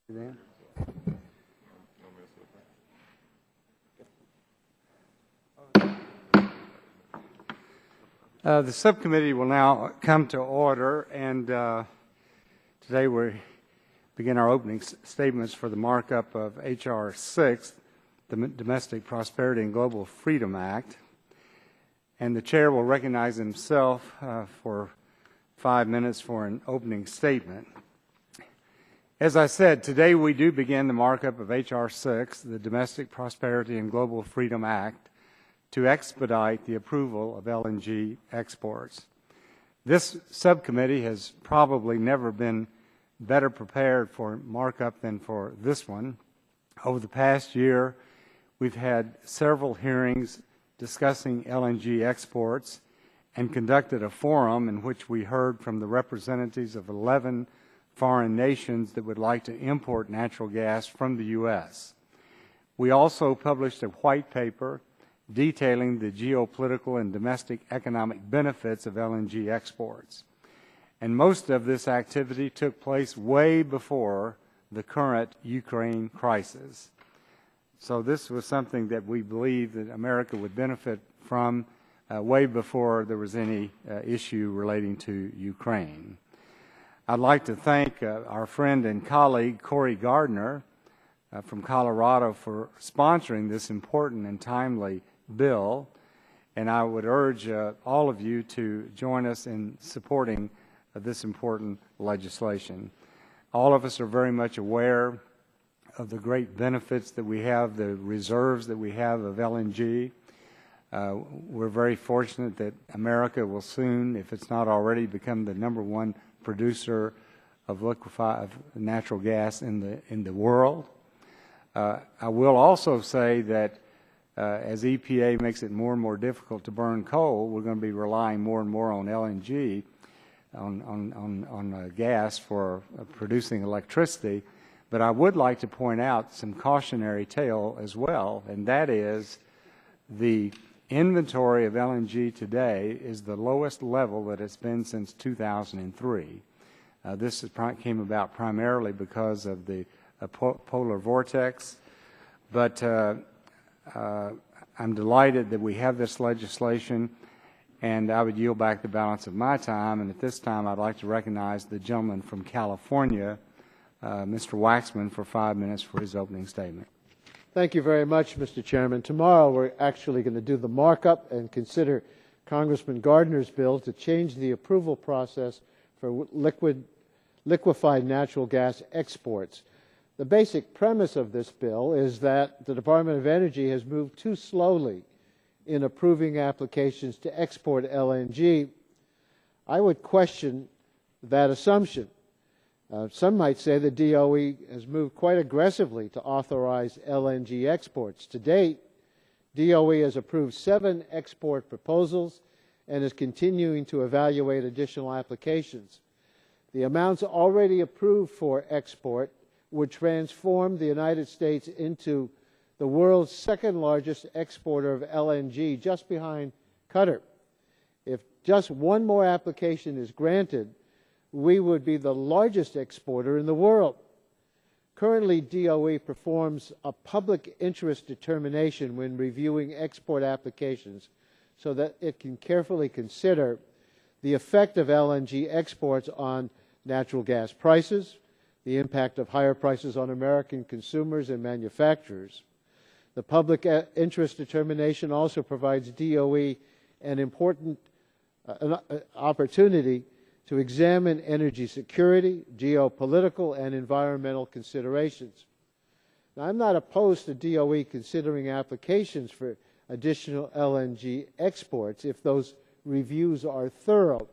The subcommittee will now come to order, and today we begin our opening statements for the markup of H.R. 6, the Domestic Prosperity and Global Freedom Act. And the chair will recognize himself for 5 minutes for an opening statement. As I said, today we do begin the markup of H.R. 6, the Domestic Prosperity and Global Freedom Act, to expedite the approval of LNG exports. This subcommittee has probably never been better prepared for markup than for this one. Over the past year, we've had several hearings discussing LNG exports and conducted a forum in which we heard from the representatives of 11 foreign nations that would like to import natural gas from the U.S. We also published a white paper detailing the geopolitical and domestic economic benefits of LNG exports. And most of this activity took place way before the current Ukraine crisis. So this was something that we believe that America would benefit from way before there was any issue relating to Ukraine. I'd like to thank our friend and colleague Cory Gardner from Colorado for sponsoring this important and timely bill, and I would urge all of you to join us in supporting this important legislation. All of us are very much aware of the great benefits that we have, the reserves that we have of LNG. We're very fortunate that America will soon, if it's not already, become the #1 producer of liquefied natural gas in the world. I will also say that as EPA makes it more and more difficult to burn coal, we're going to be relying more and more on LNG, on gas for producing electricity. But I would like to point out some cautionary tale as well, and that is the inventory of LNG today is the lowest level that it's been since 2003. This came about primarily because of the polar vortex, but I'm delighted that we have this legislation, and I would yield back the balance of my time. And at this time, I'd like to recognize the gentleman from California, Mr. Waxman, for 5 minutes for his opening statement. Thank you very much, Mr. Chairman. Tomorrow, we're actually going to do the markup and consider Congressman Gardner's bill to change the approval process for liquefied natural gas exports. The basic premise of this bill is that the Department of Energy has moved too slowly in approving applications to export LNG. I would question that assumption. Some might say the DOE has moved quite aggressively to authorize LNG exports. To date, DOE has approved 7 export proposals and is continuing to evaluate additional applications. The amounts already approved for export would transform the United States into the world's second largest exporter of LNG, just behind Qatar. If just one more application is granted, we would be the largest exporter in the world. Currently, DOE performs a public interest determination when reviewing export applications so that it can carefully consider the effect of LNG exports on natural gas prices, the impact of higher prices on American consumers and manufacturers. The public interest determination also provides DOE an important opportunity to examine energy security, geopolitical, and environmental considerations. Now, I'm not opposed to DOE considering applications for additional LNG exports if those reviews are thorough,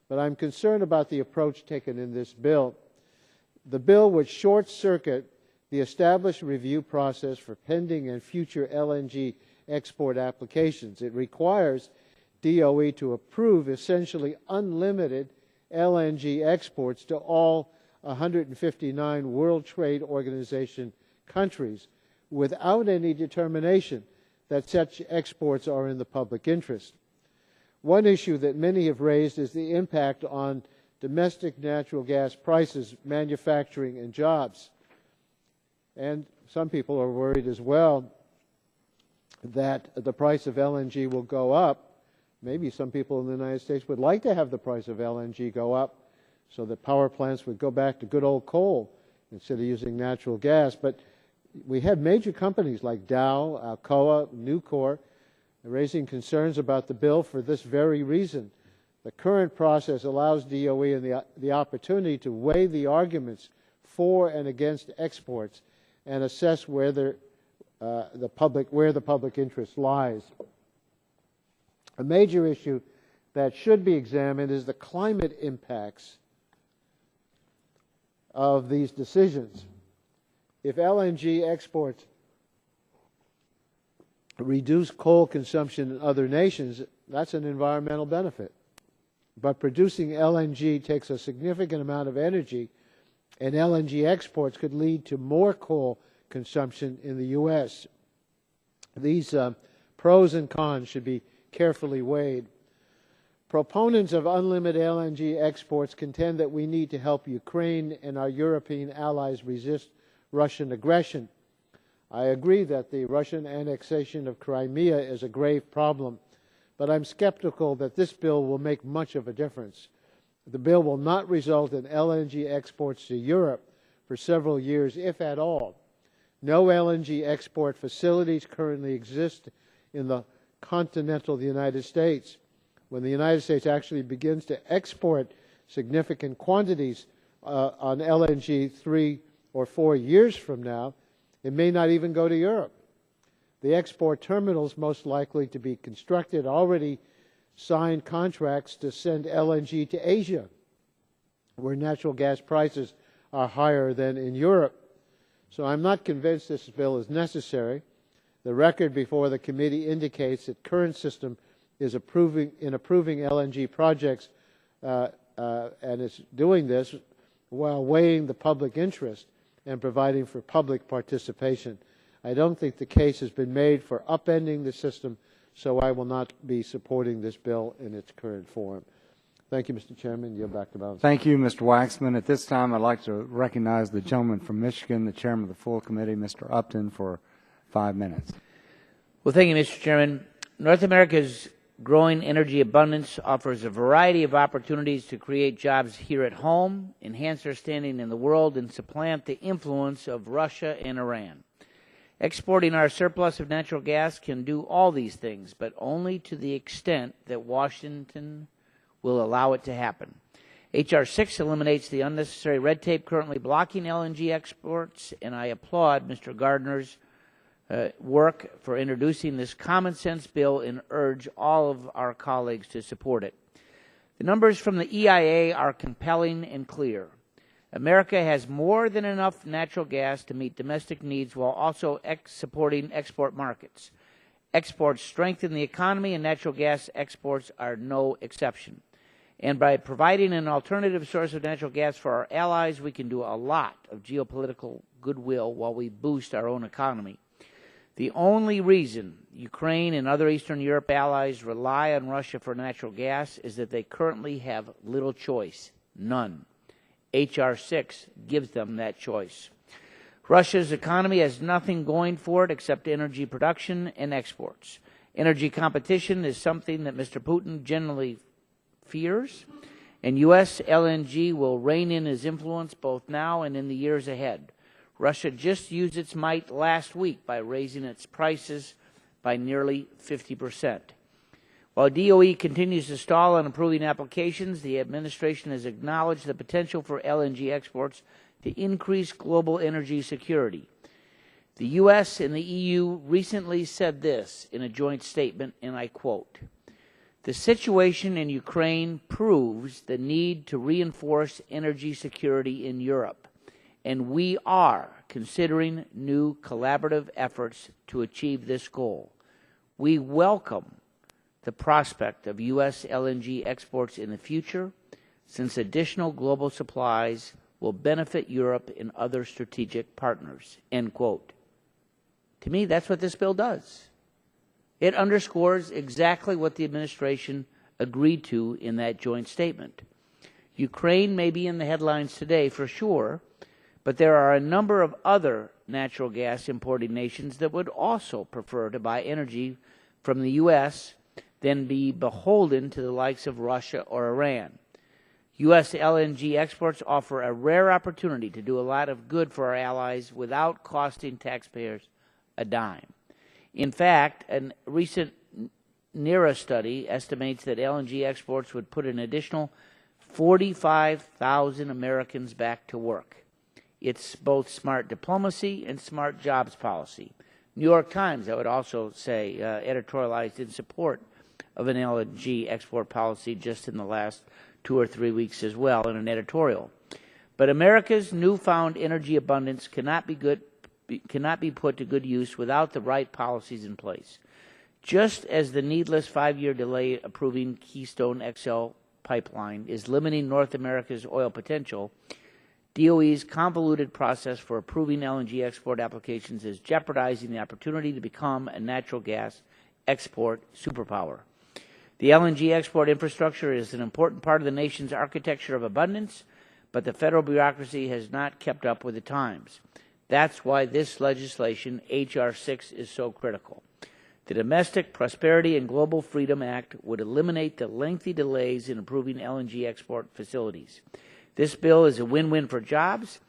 but I'm concerned about the approach taken in this bill. The bill would short-circuit the established review process for pending and future LNG export applications. It requires DOE to approve essentially unlimited LNG exports to all 159 World Trade Organization countries without any determination that such exports are in the public interest. One issue that many have raised is the impact on domestic natural gas prices, manufacturing, and jobs. And some people are worried as well that the price of LNG will go up. Maybe some people in the United States would like to have the price of LNG go up so that power plants would go back to good old coal instead of using natural gas. But we have major companies like Dow, Alcoa, Nucor raising concerns about the bill for this very reason. The current process allows DOE and the opportunity to weigh the arguments for and against exports and assess where the public interest lies. A major issue that should be examined is the climate impacts of these decisions. If LNG exports reduce coal consumption in other nations, that's an environmental benefit. But producing LNG takes a significant amount of energy, and LNG exports could lead to more coal consumption in the U.S. These pros and cons should be carefully weighed. Proponents of unlimited LNG exports contend that we need to help Ukraine and our European allies resist Russian aggression. I agree that the Russian annexation of Crimea is a grave problem, but I'm skeptical that this bill will make much of a difference. The bill will not result in LNG exports to Europe for several years, if at all. No LNG export facilities currently exist in the continental United States. When the United States actually begins to export significant quantities on LNG 3 or 4 years from now, it may not even go to Europe. The export terminals most likely to be constructed already signed contracts to send LNG to Asia, where natural gas prices are higher than in Europe. So I'm not convinced this bill is necessary. The record before the committee indicates that current system is approving LNG projects and is doing this while weighing the public interest and providing for public participation. I don't think the case has been made for upending the system, so I will not be supporting this bill in its current form. Thank you, Mr. Chairman. Yield back to balance. Thank you, Mr. Waxman. At this time, I'd like to recognize the gentleman from Michigan, the chairman of the full committee, Mr. Upton, for 5 minutes. Well, thank you, Mr. Chairman. North America's growing energy abundance offers a variety of opportunities to create jobs here at home, enhance our standing in the world, and supplant the influence of Russia and Iran. Exporting our surplus of natural gas can do all these things, but only to the extent that Washington will allow it to happen. H.R. 6 eliminates the unnecessary red tape currently blocking LNG exports, and I applaud Mr. Gardner's work for introducing this common sense bill and urge all of our colleagues to support it. The numbers from the EIA are compelling and clear. America has more than enough natural gas to meet domestic needs while also supporting export markets. Exports strengthen the economy, and natural gas exports are no exception. And by providing an alternative source of natural gas for our allies, we can do a lot of geopolitical goodwill while we boost our own economy. The only reason Ukraine and other Eastern Europe allies rely on Russia for natural gas is that they currently have little choice, none. H.R. 6 gives them that choice. Russia's economy has nothing going for it except energy production and exports. Energy competition is something that Mr. Putin generally fears, and U.S. LNG will rein in his influence both now and in the years ahead. Russia just used its might last week by raising its prices by nearly 50%. While DOE continues to stall on approving applications, the administration has acknowledged the potential for LNG exports to increase global energy security. The U.S. and the EU recently said this in a joint statement, and I quote, "The situation in Ukraine proves the need to reinforce energy security in Europe, and we are considering new collaborative efforts to achieve this goal. We welcome the prospect of U.S. LNG exports in the future, since additional global supplies will benefit Europe and other strategic partners." End quote. To me, that's what this bill does. It underscores exactly what the administration agreed to in that joint statement. Ukraine may be in the headlines today for sure, but there are a number of other natural gas importing nations that would also prefer to buy energy from the U.S. than be beholden to the likes of Russia or Iran. U.S. LNG exports offer a rare opportunity to do a lot of good for our allies without costing taxpayers a dime. In fact, a recent NERA study estimates that LNG exports would put an additional 45,000 Americans back to work. It's both smart diplomacy and smart jobs policy. New York Times, I would also say, editorialized in support of an LNG export policy just in the last 2 or 3 weeks as well in an editorial. But America's newfound energy abundance cannot be put to good use without the right policies in place. Just as the needless 5-year delay approving Keystone XL pipeline is limiting North America's oil potential, DOE's convoluted process for approving LNG export applications is jeopardizing the opportunity to become a natural gas export superpower. The LNG export infrastructure is an important part of the nation's architecture of abundance, but the federal bureaucracy has not kept up with the times. That's why this legislation, H.R. 6, is so critical. The Domestic Prosperity and Global Freedom Act would eliminate the lengthy delays in approving LNG export facilities. This bill is a win-win for jobs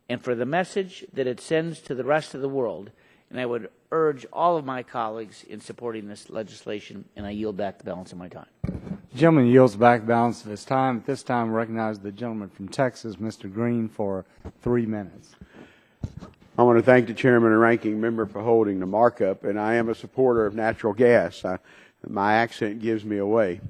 and for the message that it sends to the rest of the world, and I would urge all of my colleagues in supporting this legislation, and I yield back the balance of my time. The gentleman yields back the balance of his time. At this time, I recognize the gentleman from Texas, Mr. Green, for 3 minutes. I want to thank the chairman and ranking member for holding the markup, and I am a supporter of natural gas. My accent gives me away.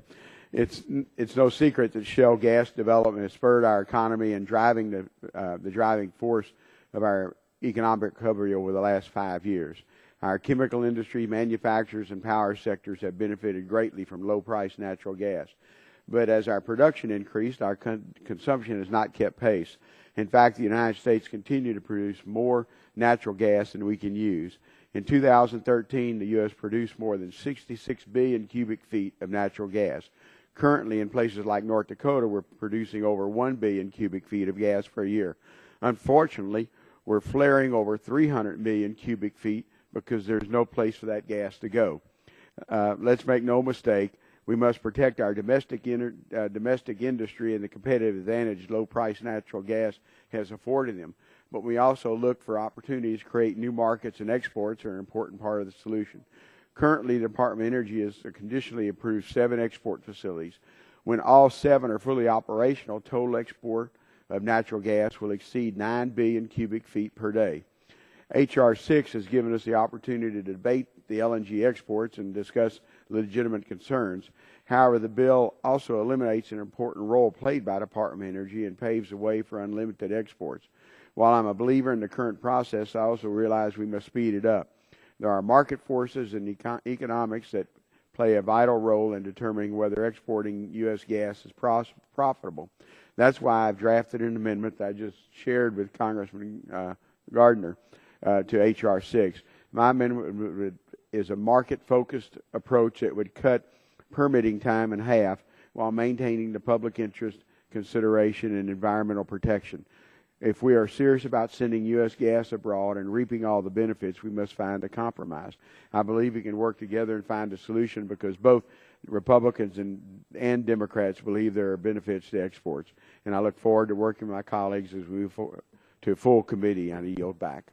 It's no secret that shale gas development has spurred our economy and driving the driving force of our economic recovery over the last 5 years. Our chemical industry, manufacturers, and power sectors have benefited greatly from low-priced natural gas. But as our production increased, our consumption has not kept pace. In fact, the United States continued to produce more natural gas than we can use. In 2013, the U.S. produced more than 66 billion cubic feet of natural gas. Currently, in places like North Dakota, we're producing over 1 billion cubic feet of gas per year. Unfortunately, we're flaring over 300 million cubic feet because there's no place for that gas to go. Let's make no mistake. We must protect our domestic industry and the competitive advantage low-priced natural gas has afforded them. But we also look for opportunities to create new markets, and exports are an important part of the solution. Currently, the Department of Energy has conditionally approved 7 export facilities. When all 7 are fully operational, total export of natural gas will exceed 9 billion cubic feet per day. H.R. 6 has given us the opportunity to debate the LNG exports and discuss legitimate concerns. However, the bill also eliminates an important role played by the Department of Energy and paves the way for unlimited exports. While I'm a believer in the current process, I also realize we must speed it up. There are market forces and economics that play a vital role in determining whether exporting U.S. gas is profitable. That's why I've drafted an amendment that I just shared with Congressman Gardner to H.R. 6. My amendment is a market-focused approach that would cut permitting time in half while maintaining the public interest consideration and environmental protection. If we are serious about sending U.S. gas abroad and reaping all the benefits, we must find a compromise. I believe we can work together and find a solution because both Republicans and Democrats believe there are benefits to exports. And I look forward to working with my colleagues as we move to a full committee. I yield back.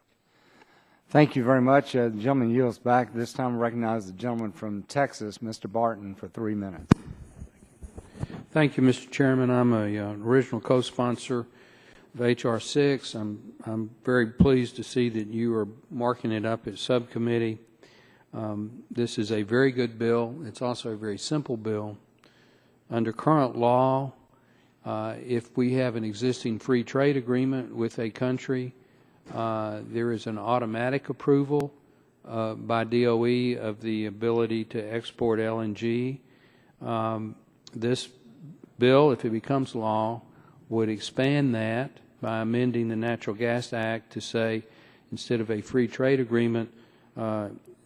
Thank you very much. The gentleman yields back. This time I recognize the gentleman from Texas, Mr. Barton, for 3 minutes. Thank you, Mr. Chairman. I'm an original co-sponsor of H.R. 6. I'm very pleased to see that you are marking it up at subcommittee. This is a very good bill. It's also a very simple bill. Under current law, if we have an existing free trade agreement with a country, there is an automatic approval by DOE of the ability to export LNG. This bill, if it becomes law, would expand that by amending the Natural Gas Act to say, instead of a free trade agreement,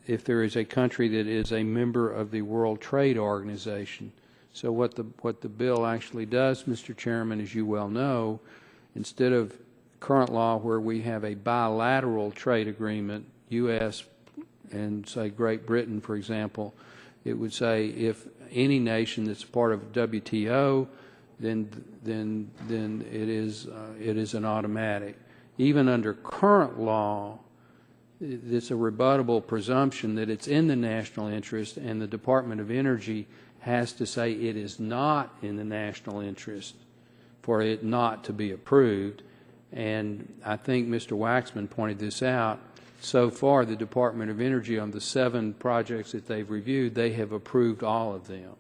if there is a country that is a member of the World Trade Organization. So what the bill actually does, Mr. Chairman, as you well know, instead of current law where we have a bilateral trade agreement, U.S. and, say, Great Britain, for example, it would say if any nation that's part of WTO, then it is an automatic. Even under current law, it's a rebuttable presumption that it's in the national interest, and the Department of Energy has to say it is not in the national interest for it not to be approved. And I think Mr. Waxman pointed this out. So far, the Department of Energy, on the 7 projects that they've reviewed, they have approved all of them.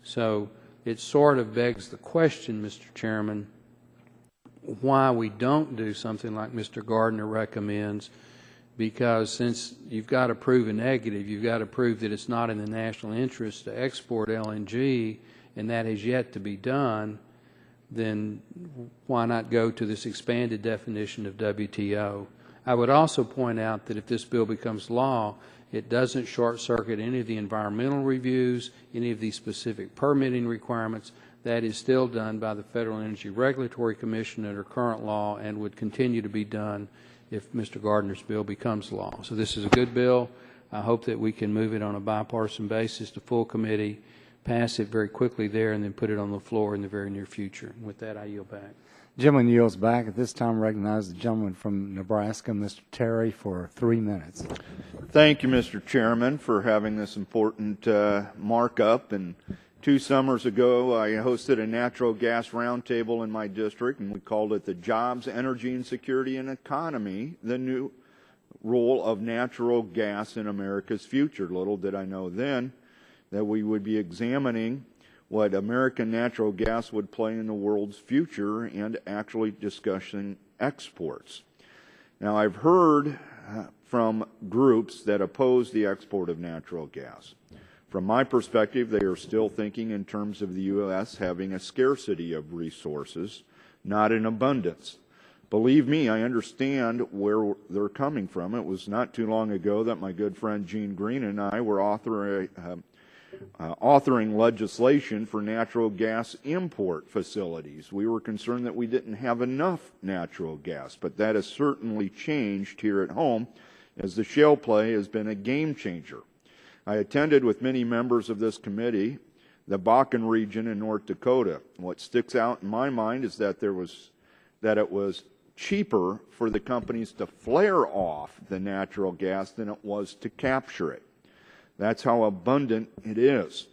So it sort of begs the question, Mr. Chairman, why we don't do something like Mr. Gardner recommends, because since you've got to prove a negative, you've got to prove that it's not in the national interest to export LNG, and that has yet to be done, then why not go to this expanded definition of WTO? I would also point out that if this bill becomes law, it doesn't short-circuit any of the environmental reviews, any of the specific permitting requirements. That is still done by the Federal Energy Regulatory Commission under current law and would continue to be done if Mr. Gardner's bill becomes law. So this is a good bill. I hope that we can move it on a bipartisan basis to full committee, pass it very quickly there, and then put it on the floor in the very near future. And with that, I yield back. Gentleman yields back. At this time, recognize the gentleman from Nebraska, Mr. Terry, for 3 minutes. Thank you, Mr. Chairman, for having this important markup. And 2 summers ago, I hosted a natural gas roundtable in my district, and we called it the Jobs, Energy and Security and Economy, the new role of natural gas in America's future. Little did I know then that we would be examining what American natural gas would play in the world's future and actually discussing exports. Now, I've heard from groups that oppose the export of natural gas. From my perspective, they are still thinking in terms of the U.S. having a scarcity of resources, not an abundance. Believe me, I understand where they're coming from. It was not too long ago that my good friend Gene Green and I were authoring legislation for natural gas import facilities. We were concerned that we didn't have enough natural gas, but that has certainly changed here at home as the shale play has been a game changer. I attended with many members of this committee the Bakken region in North Dakota. What sticks out in my mind is that it was cheaper for the companies to flare off the natural gas than it was to capture it. That's how abundant it is.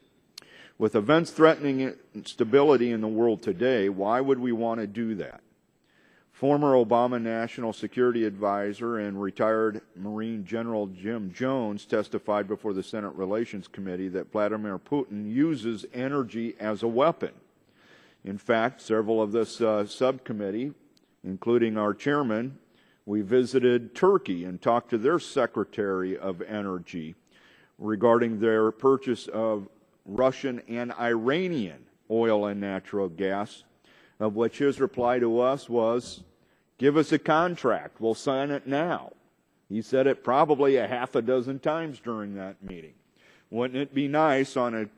With events threatening stability in the world today, why would we want to do that? Former Obama National Security Advisor and retired Marine General Jim Jones testified before the Senate Relations Committee that Vladimir Putin uses energy as a weapon. In fact, several of this subcommittee, including our chairman, we visited Turkey and talked to their Secretary of Energy regarding their purchase of Russian and Iranian oil and natural gas, of which his reply to us was, "Give us a contract, we'll sign it now." He said it probably a half a dozen times during that meeting. Wouldn't it be nice on a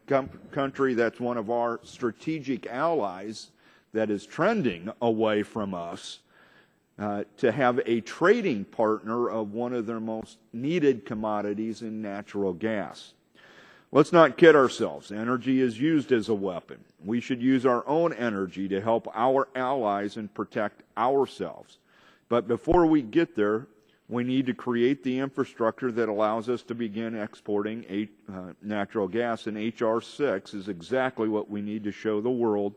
country that's one of our strategic allies that is trending away from us to have a trading partner of one of their most needed commodities in natural gas? Let's not kid ourselves. Energy is used as a weapon. We should use our own energy to help our allies and protect ourselves. But before we get there, we need to create the infrastructure that allows us to begin exporting natural gas, and H.R. 6 is exactly what we need to show the world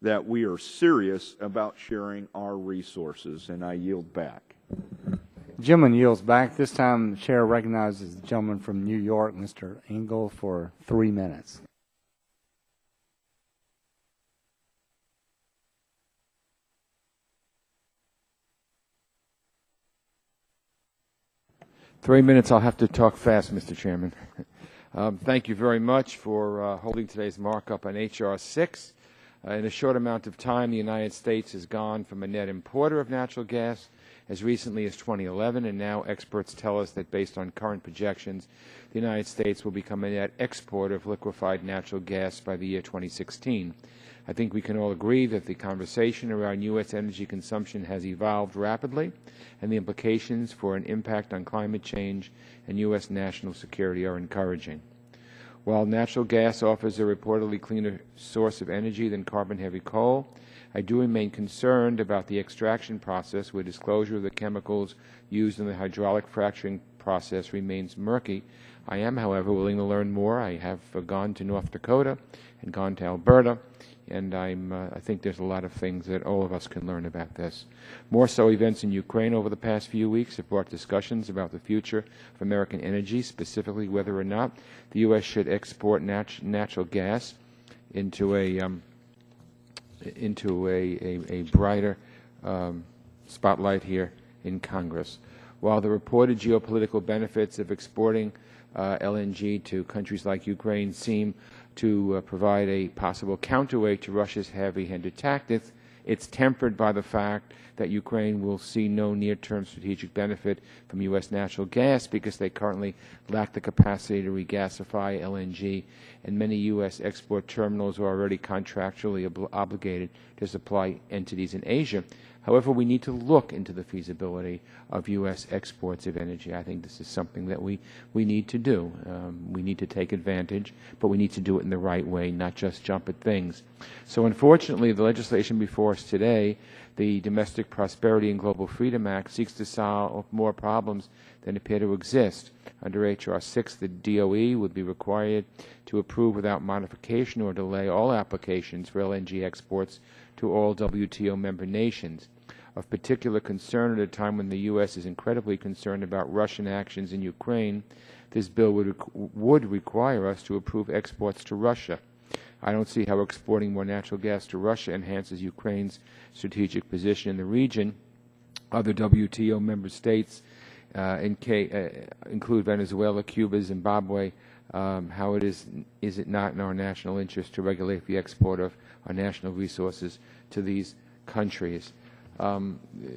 that we are serious about sharing our resources. And I yield back. The gentleman yields back. This time, the chair recognizes the gentleman from New York, Mr. Engel, for 3 minutes. Three minutes. I'll have to talk fast, Mr. Chairman. Thank you very much for holding today's markup on H.R. 6. In a short amount of time, the United States has gone from a net importer of natural gas as recently as 2011, and now experts tell us that based on current projections, the United States will become a net exporter of liquefied natural gas by the year 2016. I think we can all agree that the conversation around U.S. energy consumption has evolved rapidly, and the implications for an impact on climate change and U.S. national security are encouraging. While natural gas offers a reportedly cleaner source of energy than carbon-heavy coal, I do remain concerned about the extraction process, where disclosure of the chemicals used in the hydraulic fracturing process remains murky. I am, however, willing to learn more. I have gone to North Dakota and gone to Alberta, and I think there's a lot of things that all of us can learn about this. More so, events in Ukraine over the past few weeks have brought discussions about the future of American energy, specifically whether or not the U.S. should export natural gas into a brighter spotlight here in Congress. While the reported geopolitical benefits of exporting LNG to countries like Ukraine seem to provide a possible counterweight to Russia's heavy-handed tactics, it's tempered by the fact that Ukraine will see no near-term strategic benefit from U.S. natural gas because they currently lack the capacity to regasify LNG, and many U.S. export terminals are already contractually obligated to supply entities in Asia. However, we need to look into the feasibility of U.S. exports of energy. I think this is something that we need to do. We need to take advantage, but we need to do it in the right way, not just jump at things. So unfortunately, the legislation before us today, the Domestic Prosperity and Global Freedom Act, seeks to solve more problems than appear to exist. Under H.R. 6, the DOE would be required to approve without modification or delay all applications for LNG exports to all WTO member nations. Of particular concern at a time when the U.S. is incredibly concerned about Russian actions in Ukraine, this bill would require us to approve exports to Russia. I don't see how exporting more natural gas to Russia enhances Ukraine's strategic position in the region. Other WTO member states include Venezuela, Cuba, Zimbabwe. How is it not in our national interest to regulate the export of our national resources to these countries?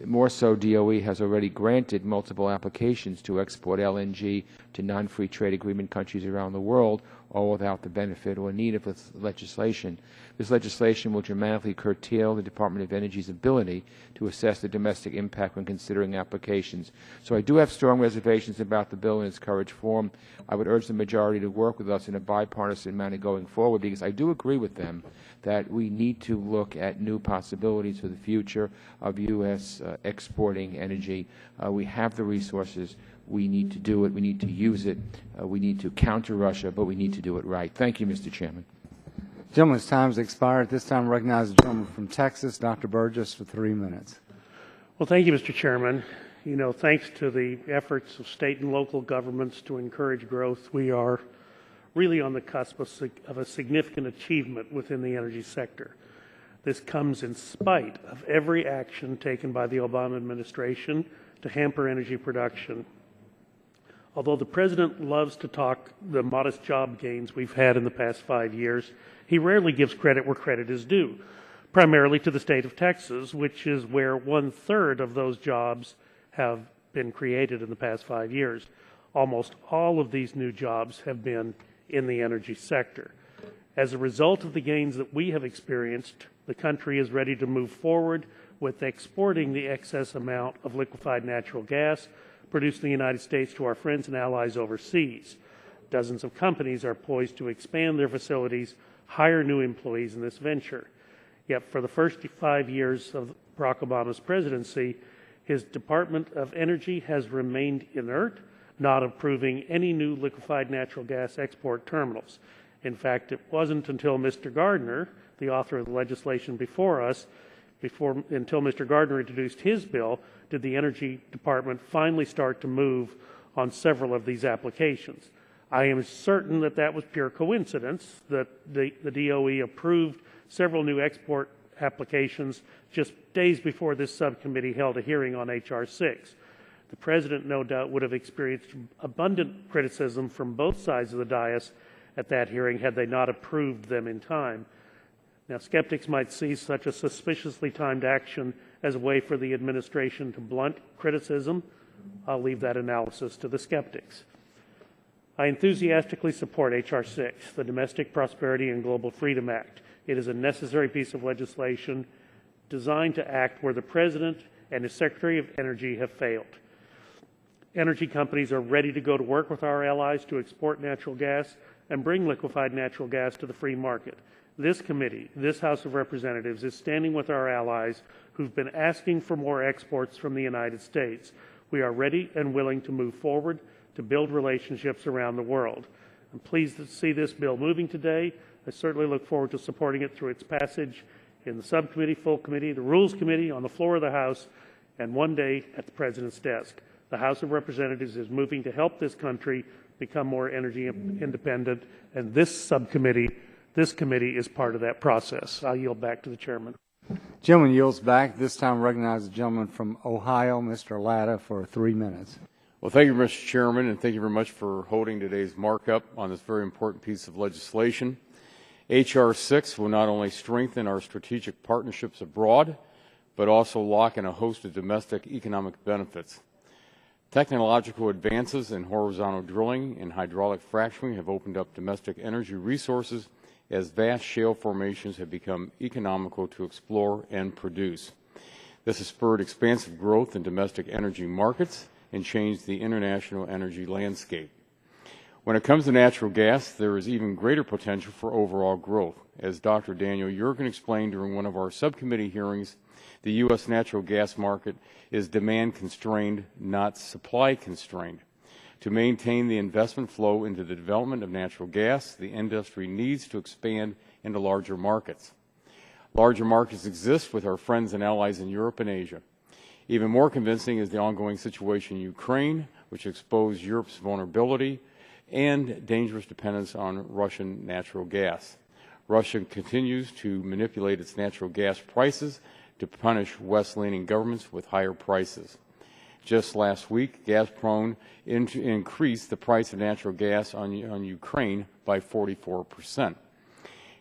More so, DOE has already granted multiple applications to export LNG to non-free trade agreement countries around the world, all without the benefit or need of this legislation. This legislation will dramatically curtail the Department of Energy's ability to assess the domestic impact when considering applications. So I do have strong reservations about the bill in its current form. I would urge the majority to work with us in a bipartisan manner going forward, because I do agree with them that we need to look at new possibilities for the future of U.S. exporting energy. We have the resources. We need to do it. We need to use it. We need to counter Russia, but we need to do it right. Thank you, Mr. Chairman. Gentleman's time has expired. At this time, I recognize the gentleman from Texas, Dr. Burgess, for 3 minutes. Well, thank you, Mr. Chairman. You know, thanks to the efforts of state and local governments to encourage growth, we are really on the cusp of a significant achievement within the energy sector. This comes in spite of every action taken by the Obama administration to hamper energy production. Although the President loves to talk the modest job gains we've had in the past 5 years, he rarely gives credit where credit is due, primarily to the state of Texas, which is where 1/3 of those jobs have been created in the past 5 years. Almost all of these new jobs have been in the energy sector. As a result of the gains that we have experienced, the country is ready to move forward with exporting the excess amount of liquefied natural gas produced in the United States to our friends and allies overseas. Dozens of companies are poised to expand their facilities, hire new employees in this venture. Yet for the first 5 years of Barack Obama's presidency, his Department of Energy has remained inert, not approving any new liquefied natural gas export terminals. In fact, it wasn't until Mr. Gardner, the author of the legislation before us, until Mr. Gardner introduced his bill, did the Energy Department finally start to move on several of these applications. I am certain that that was pure coincidence, that the DOE approved several new export applications just days before this subcommittee held a hearing on H.R. 6. The President, no doubt, would have experienced abundant criticism from both sides of the dais at that hearing had they not approved them in time. Now, skeptics might see such a suspiciously timed action as a way for the administration to blunt criticism, I'll leave that analysis to the skeptics. I enthusiastically support H.R. 6, the Domestic Prosperity and Global Freedom Act. It is a necessary piece of legislation designed to act where the President and his Secretary of Energy have failed. Energy companies are ready to go to work with our allies to export natural gas and bring liquefied natural gas to the free market. This committee, this House of Representatives, is standing with our allies who've been asking for more exports from the United States. We are ready and willing to move forward to build relationships around the world. I'm pleased to see this bill moving today. I certainly look forward to supporting it through its passage in the subcommittee, full committee, the Rules Committee, on the floor of the House, and one day at the President's desk. The House of Representatives is moving to help this country become more energy independent, and this committee is part of that process. I'll yield back to the chairman. Gentleman yields back. This time recognize the gentleman from Ohio, Mr. Latta, for 3 minutes. Well, thank you, Mr. Chairman, and thank you very much for holding today's markup on this very important piece of legislation. H.R. 6 will not only strengthen our strategic partnerships abroad, but also lock in a host of domestic economic benefits. Technological advances in horizontal drilling and hydraulic fracturing have opened up domestic energy resources as vast shale formations have become economical to explore and produce. This has spurred expansive growth in domestic energy markets and changed the international energy landscape. When it comes to natural gas, there is even greater potential for overall growth. As Dr. Daniel Yergin explained during one of our subcommittee hearings, the U.S. natural gas market is demand-constrained, not supply-constrained. To maintain the investment flow into the development of natural gas, the industry needs to expand into larger markets. Larger markets exist with our friends and allies in Europe and Asia. Even more convincing is the ongoing situation in Ukraine, which exposed Europe's vulnerability and dangerous dependence on Russian natural gas. Russia continues to manipulate its natural gas prices to punish West-leaning governments with higher prices. Just last week, Gazprom increased the price of natural gas on Ukraine by 44%.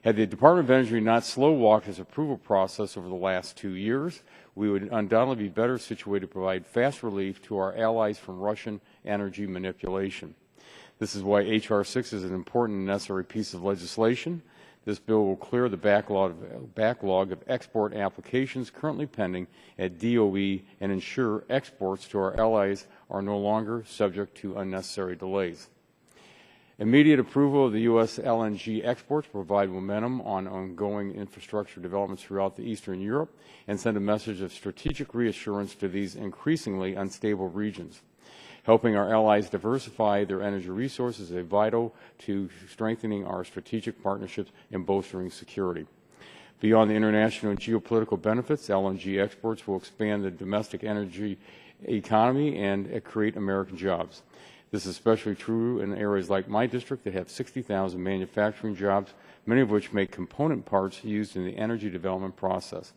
Had the Department of Energy not slow-walked its approval process over the last 2 years, we would undoubtedly be better situated to provide fast relief to our allies from Russian energy manipulation. This is why H.R. 6 is an important and necessary piece of legislation. This bill will clear the backlog of export applications currently pending at DOE and ensure exports to our allies are no longer subject to unnecessary delays. Immediate approval of the U.S. LNG exports provide momentum on ongoing infrastructure developments throughout the Eastern Europe and send a message of strategic reassurance to these increasingly unstable regions. Helping our allies diversify their energy resources is vital to strengthening our strategic partnerships and bolstering security. Beyond the international and geopolitical benefits, LNG exports will expand the domestic energy economy and create American jobs. This is especially true in areas like my district that have 60,000 manufacturing jobs, many of which make component parts used in the energy development process.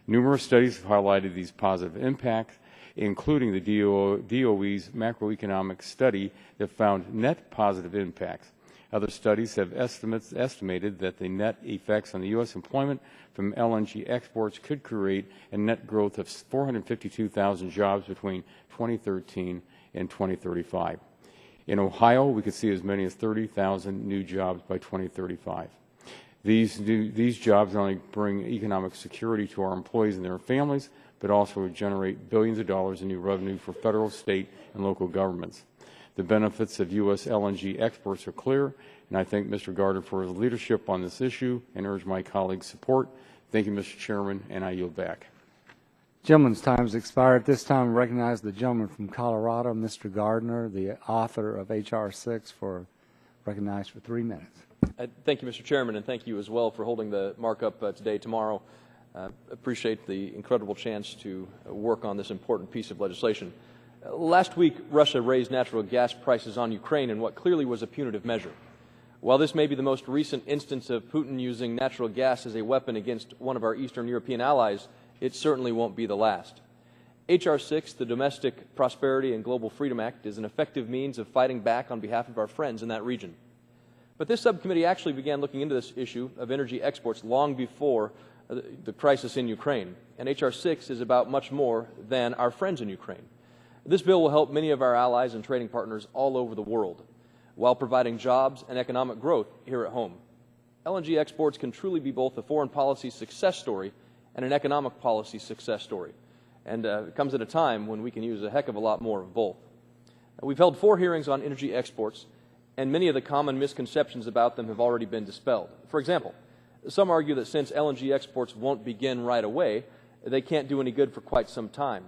Numerous studies have highlighted these positive impacts, including the DOE's macroeconomic study that found net positive impacts. Other studies have estimated that the net effects on the U.S. employment from LNG exports could create a net growth of 452,000 jobs between 2013 and 2035. In Ohio, we could see as many as 30,000 new jobs by 2035. These jobs not only bring economic security to our employees and their families, but also generate billions of dollars in new revenue for federal, state, and local governments. The benefits of U.S. LNG exports are clear, and I thank Mr. Gardner for his leadership on this issue and urge my colleagues' support. Thank you, Mr. Chairman, and I yield back. Gentleman's time has expired. This time, I recognize the gentleman from Colorado, Mr. Gardner, the author of H.R. 6, recognized for 3 minutes. Thank you, Mr. Chairman, and thank you as well for holding the markup today, tomorrow. Appreciate the incredible chance to work on this important piece of legislation. Last week, Russia raised natural gas prices on Ukraine in what clearly was a punitive measure. While this may be the most recent instance of Putin using natural gas as a weapon against one of our Eastern European allies, it certainly won't be the last. H.R. 6, the Domestic Prosperity and Global Freedom Act, is an effective means of fighting back on behalf of our friends in that region. But this subcommittee actually began looking into this issue of energy exports long before the crisis in Ukraine. And H.R. 6 is about much more than our friends in Ukraine. This bill will help many of our allies and trading partners all over the world, while providing jobs and economic growth here at home. LNG exports can truly be both a foreign policy success story and an economic policy success story. And it comes at a time when we can use a heck of a lot more of both. We've held 4 hearings on energy exports, and many of the common misconceptions about them have already been dispelled. For example, some argue that since LNG exports won't begin right away, they can't do any good for quite some time.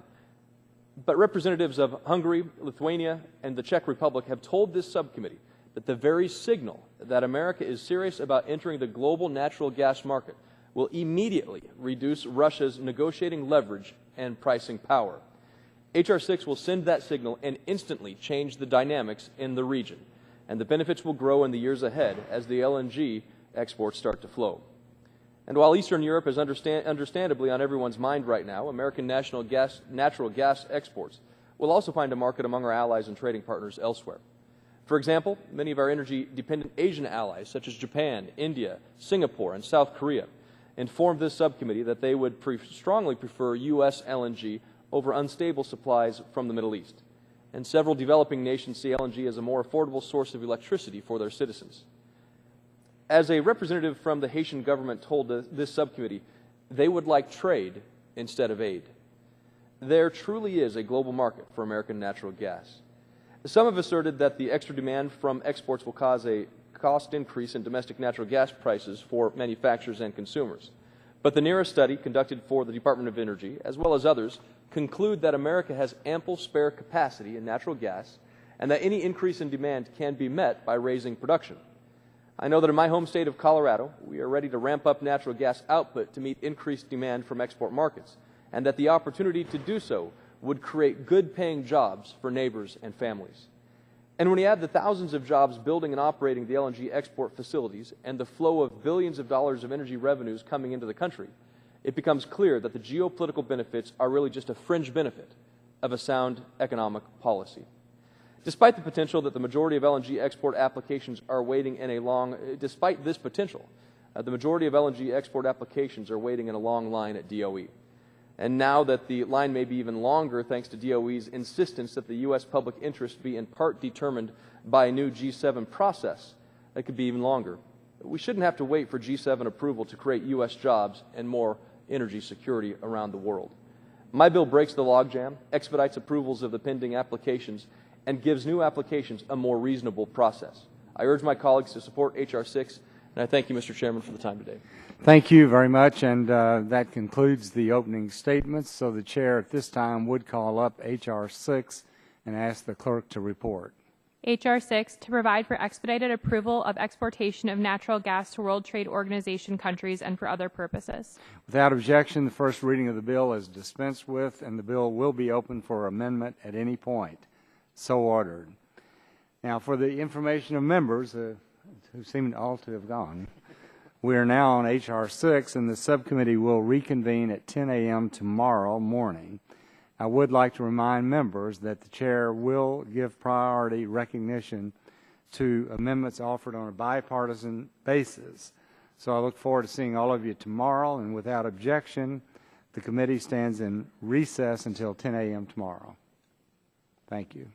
But representatives of Hungary, Lithuania, and the Czech Republic have told this subcommittee that the very signal that America is serious about entering the global natural gas market will immediately reduce Russia's negotiating leverage and pricing power. H.R. 6 will send that signal and instantly change the dynamics in the region, and the benefits will grow in the years ahead as the LNG exports start to flow. And while Eastern Europe is understandably on everyone's mind right now, American natural gas exports will also find a market among our allies and trading partners elsewhere. For example, many of our energy-dependent Asian allies, such as Japan, India, Singapore, and South Korea, informed this subcommittee that they would strongly prefer U.S. LNG over unstable supplies from the Middle East. And several developing nations see LNG as a more affordable source of electricity for their citizens. As a representative from the Haitian government told this subcommittee, they would like trade instead of aid. There truly is a global market for American natural gas. Some have asserted that the extra demand from exports will cause a cost increase in domestic natural gas prices for manufacturers and consumers. But the NERA study conducted for the Department of Energy, as well as others, conclude that America has ample spare capacity in natural gas and that any increase in demand can be met by raising production. I know that in my home state of Colorado, we are ready to ramp up natural gas output to meet increased demand from export markets, and that the opportunity to do so would create good-paying jobs for neighbors and families. And when you add the thousands of jobs building and operating the LNG export facilities and the flow of billions of dollars of energy revenues coming into the country, it becomes clear that the geopolitical benefits are really just a fringe benefit of a sound economic policy. Despite the potential that the majority of LNG export applications are waiting in a long, despite this potential, the majority of LNG export applications are waiting in a long line at DOE. And now that the line may be even longer thanks to DOE's insistence that the U.S. public interest be in part determined by a new G7 process, it could be even longer. We shouldn't have to wait for G7 approval to create U.S. jobs and more energy security around the world. My bill breaks the logjam, expedites approvals of the pending applications, and gives new applications a more reasonable process. I urge my colleagues to support H.R. 6, and I thank you, Mr. Chairman, for the time today. Thank you very much, and that concludes the opening statements. So the chair at this time would call up H.R. 6 and ask the clerk to report. H.R. 6, to provide for expedited approval of exportation of natural gas to World Trade Organization countries and for other purposes. Without objection, the first reading of the bill is dispensed with, and the bill will be open for amendment at any point. So ordered. Now, for the information of members who seem all to have gone, we are now on H.R. 6, and the subcommittee will reconvene at 10 a.m. tomorrow morning. I would like to remind members that the chair will give priority recognition to amendments offered on a bipartisan basis. So I look forward to seeing all of you tomorrow, and without objection, the committee stands in recess until 10 a.m. tomorrow. Thank you.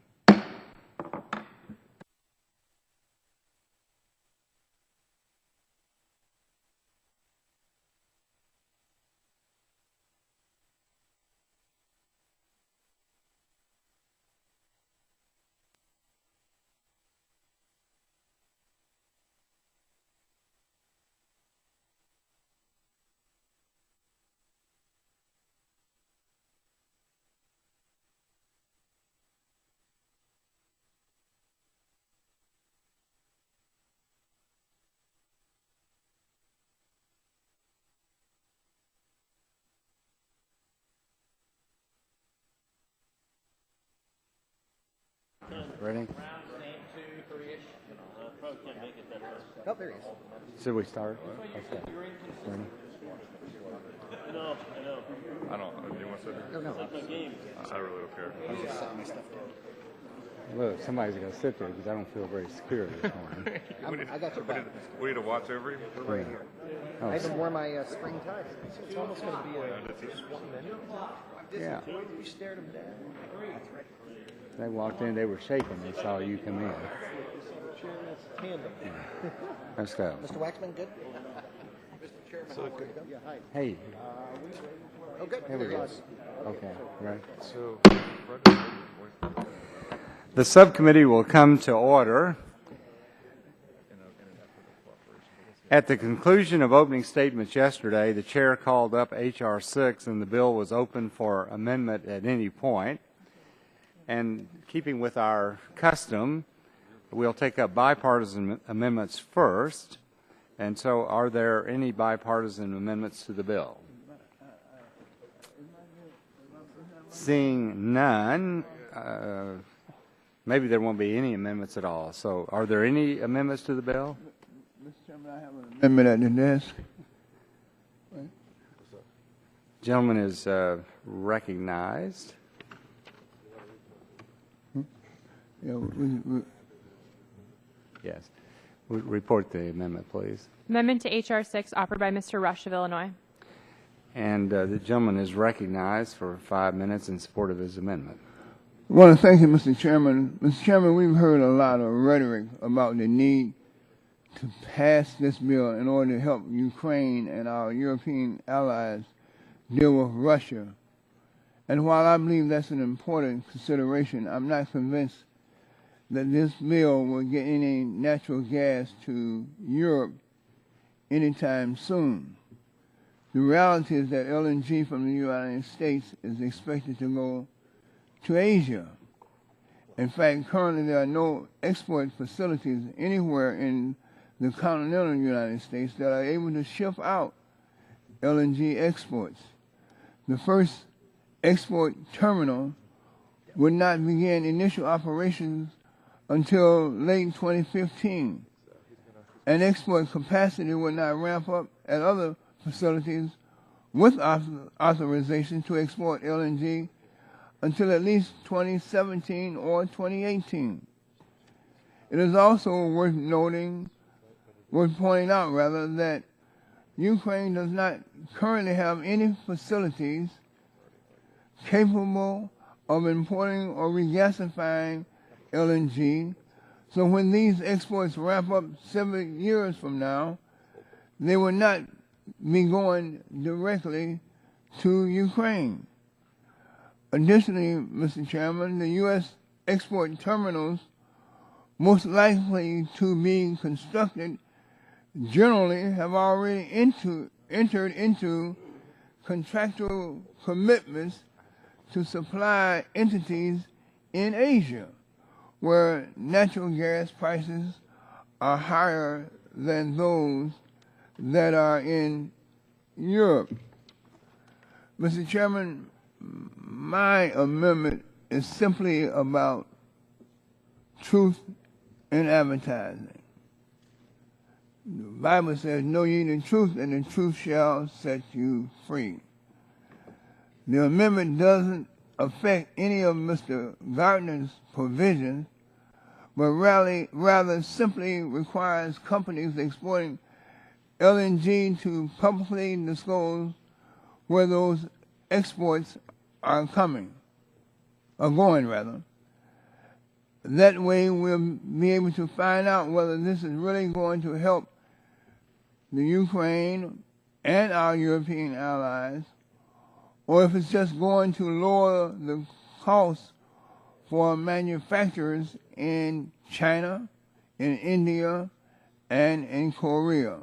Ready? Same 2, 3-ish. Probably can't make it that far. Oh, there he is. Should we start? Okay. Ready? I know. I don't. Do you want to sit here? No. It's like my game. I really don't care. I was just setting my stuff down. Look, somebody's going to sit there because I don't feel very secure this morning. I got your back. We need to watch over him? We're right here. Oh, I even wore my spring ties. It's almost going to be just 1 minute. Yeah. We stared them down. They walked in, they were shaking. They saw you come in. Tandem. Let's go. Mr. Waxman, good? Mr. Chairman, so good to go? Yeah, hi. Hey. Oh, good. There we go. Okay, right. So, the subcommittee will come to order. At the conclusion of opening statements yesterday, the chair called up H.R. 6 and the bill was open for amendment at any point. And keeping with our custom, we'll take up bipartisan amendments first. And so are there any bipartisan amendments to the bill? Seeing none, maybe there won't be any amendments at all. So are there any amendments to the bill? Mr. Chairman, I have an amendment at the desk. Gentleman is recognized. Yeah, Yes. Report the amendment, please. Amendment to H.R. 6 offered by Mr. Rush of Illinois. And the gentleman is recognized for 5 minutes in support of his amendment. I want to thank you, Mr. Chairman. Mr. Chairman, we've heard a lot of rhetoric about the need to pass this bill in order to help Ukraine and our European allies deal with Russia. And while I believe that's an important consideration, I'm not convinced that this bill will get any natural gas to Europe anytime soon. The reality is that LNG from the United States is expected to go to Asia. In fact, currently there are no export facilities anywhere in the continental United States that are able to ship out LNG exports. The first export terminal would not begin initial operations until late 2015. And export capacity would not ramp up at other facilities with authorization to export LNG until at least 2017 or 2018. It is also worth pointing out that Ukraine does not currently have any facilities capable of importing or regasifying LNG. So when these exports ramp up 7 years from now, they will not be going directly to Ukraine. Additionally, Mr. Chairman, the U.S. export terminals most likely to be constructed generally have already entered into contractual commitments to supply entities in Asia, where natural gas prices are higher than those that are in Europe. Mr. Chairman, my amendment is simply about truth in advertising. The Bible says, know ye the truth, and the truth shall set you free. The amendment doesn't affect any of Mr. Gardner's provisions, but rather simply requires companies exporting LNG to publicly disclose where those exports are going. That way we'll be able to find out whether this is really going to help the Ukraine and our European allies, or if it's just going to lower the cost for manufacturers in China, in India, and in Korea.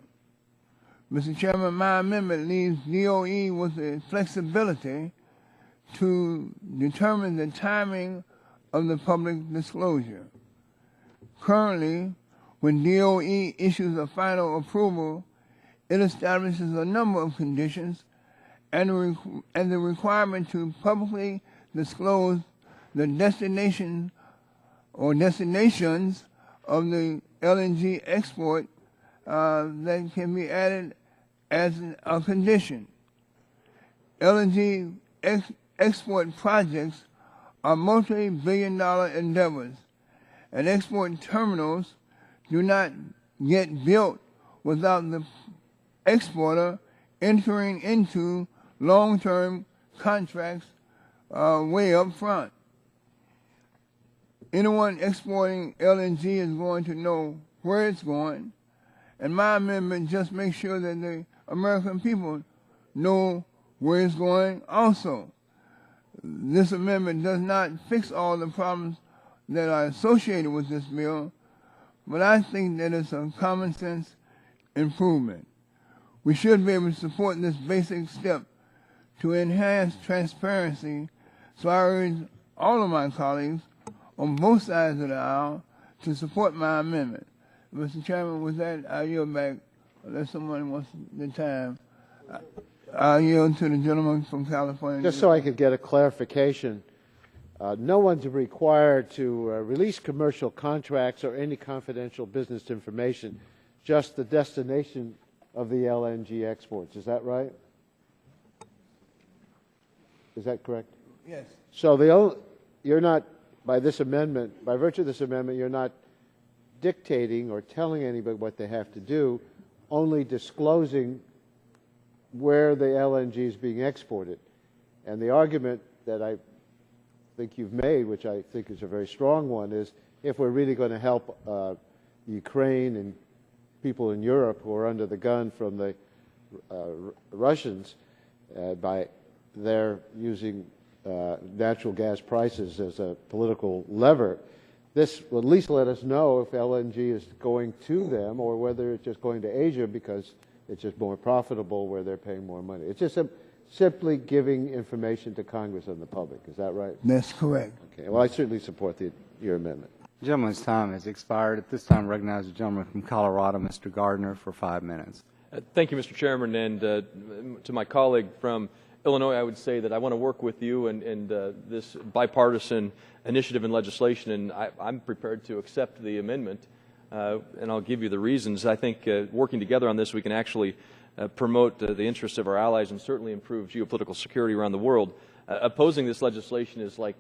Mr. Chairman, my amendment leaves DOE with the flexibility to determine the timing of the public disclosure. Currently, when DOE issues a final approval, it establishes a number of conditions and the requirement to publicly disclose the destination or destinations of the LNG export that can be added as a condition. LNG export projects are multi-billion-dollar endeavors, and export terminals do not get built without the exporter entering into long-term contracts way up front. Anyone exporting LNG is going to know where it's going, and my amendment just makes sure that the American people know where it's going also. This amendment does not fix all the problems that are associated with this bill, but I think that it's a common sense improvement. We should be able to support this basic step to enhance transparency, so I urge all of my colleagues on both sides of the aisle to support my amendment. Mr. Chairman, with that, I yield back, unless someone wants the time. I yield to the gentleman from California. Just so I could get a clarification, no one's required to release commercial contracts or any confidential business information, just the destination of the LNG exports. Is that right? Is that correct? Yes. So you're not, by this amendment, by virtue of this amendment, you're not dictating or telling anybody what they have to do, only disclosing where the LNG is being exported. And the argument that I think you've made, which I think is a very strong one, is if we're really going to help Ukraine and people in Europe who are under the gun from the Russians by their using natural gas prices as a political lever, this will at least let us know if LNG is going to them or whether it's just going to Asia because it's just more profitable where they're paying more money. It's just simply giving information to Congress and the public. Is that right? That's correct. Okay. Well, I certainly support your amendment. The gentleman's time has expired. At this time, I recognize the gentleman from Colorado, Mr. Gardner, for 5 minutes. Thank you, Mr. Chairman. And to my colleague from Illinois, I would say that I want to work with you and this bipartisan initiative and legislation, and I'm prepared to accept the amendment, and I'll give you the reasons. I think working together on this, we can actually promote the interests of our allies and certainly improve geopolitical security around the world. Opposing this legislation is like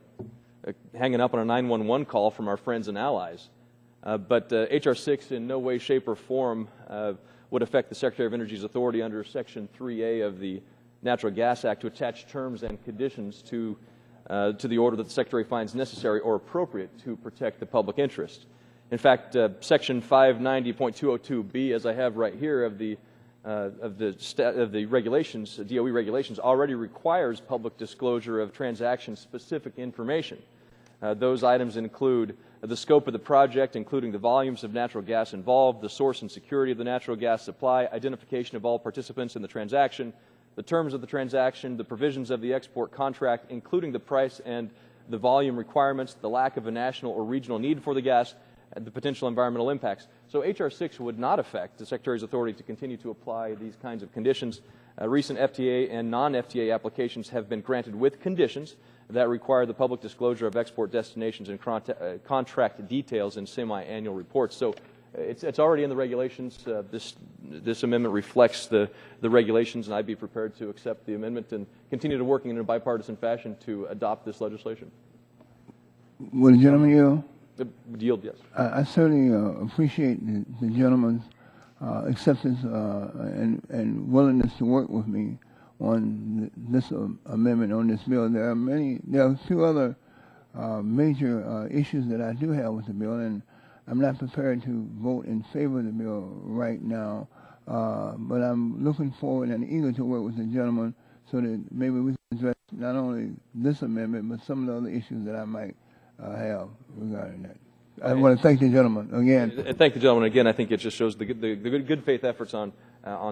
hanging up on a 911 call from our friends and allies. But H.R. 6 in no way, shape, or form would affect the Secretary of Energy's authority under Section 3A of the Natural Gas Act to attach terms and conditions to the order that the Secretary finds necessary or appropriate to protect the public interest. In fact, Section 590.202B, as I have right here, of the regulations, DOE regulations, already requires public disclosure of transaction-specific information. Those items include the scope of the project, including the volumes of natural gas involved, the source and security of the natural gas supply, identification of all participants in the transaction, the terms of the transaction, the provisions of the export contract, including the price and the volume requirements, the lack of a national or regional need for the gas, and the potential environmental impacts. So H.R. 6 would not affect the Secretary's authority to continue to apply these kinds of conditions. Recent FTA and non-FTA applications have been granted with conditions that require the public disclosure of export destinations and contract details in semi-annual reports. So it's already in the regulations. This amendment reflects the regulations, and I'd be prepared to accept the amendment and continue to work in a bipartisan fashion to adopt this legislation. Will the gentleman yield? Yield, yes. I certainly appreciate the gentleman's acceptance and willingness to work with me on this amendment on this bill. There are a few other major issues that I do have with the bill, and I'm not prepared to vote in favor of the bill right now, but I'm looking forward and eager to work with the gentleman so that maybe we can address not only this amendment, but some of the other issues that I might have regarding that. I want to thank the gentleman again. And thank the gentleman again. I think it just shows the good faith efforts on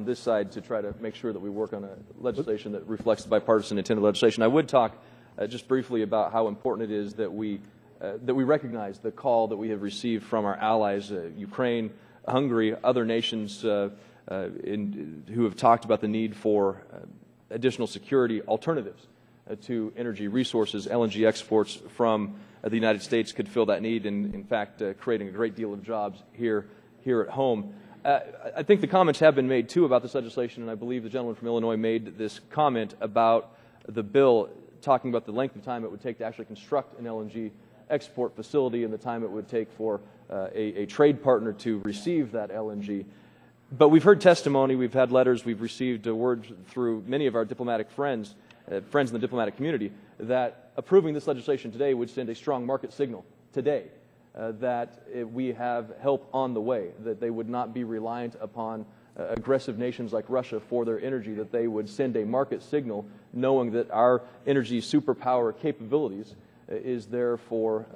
this side to try to make sure that we work on a legislation that reflects the bipartisan intended legislation. I would talk just briefly about how important it is that we recognize the call that we have received from our allies, Ukraine, Hungary, other nations who have talked about the need for additional security alternatives to energy resources. LNG exports from the United States could fill that need and, in fact, creating a great deal of jobs here at home. I think the comments have been made, too, about this legislation, and I believe the gentleman from Illinois made this comment about the bill, talking about the length of time it would take to actually construct an LNG export facility and the time it would take for a trade partner to receive that LNG. But we've heard testimony, we've had letters, we've received word through many of our diplomatic friends in the diplomatic community, that approving this legislation today would send a strong market signal today that we have help on the way, that they would not be reliant upon aggressive nations like Russia for their energy, that they would send a market signal knowing that our energy superpower capabilities is there for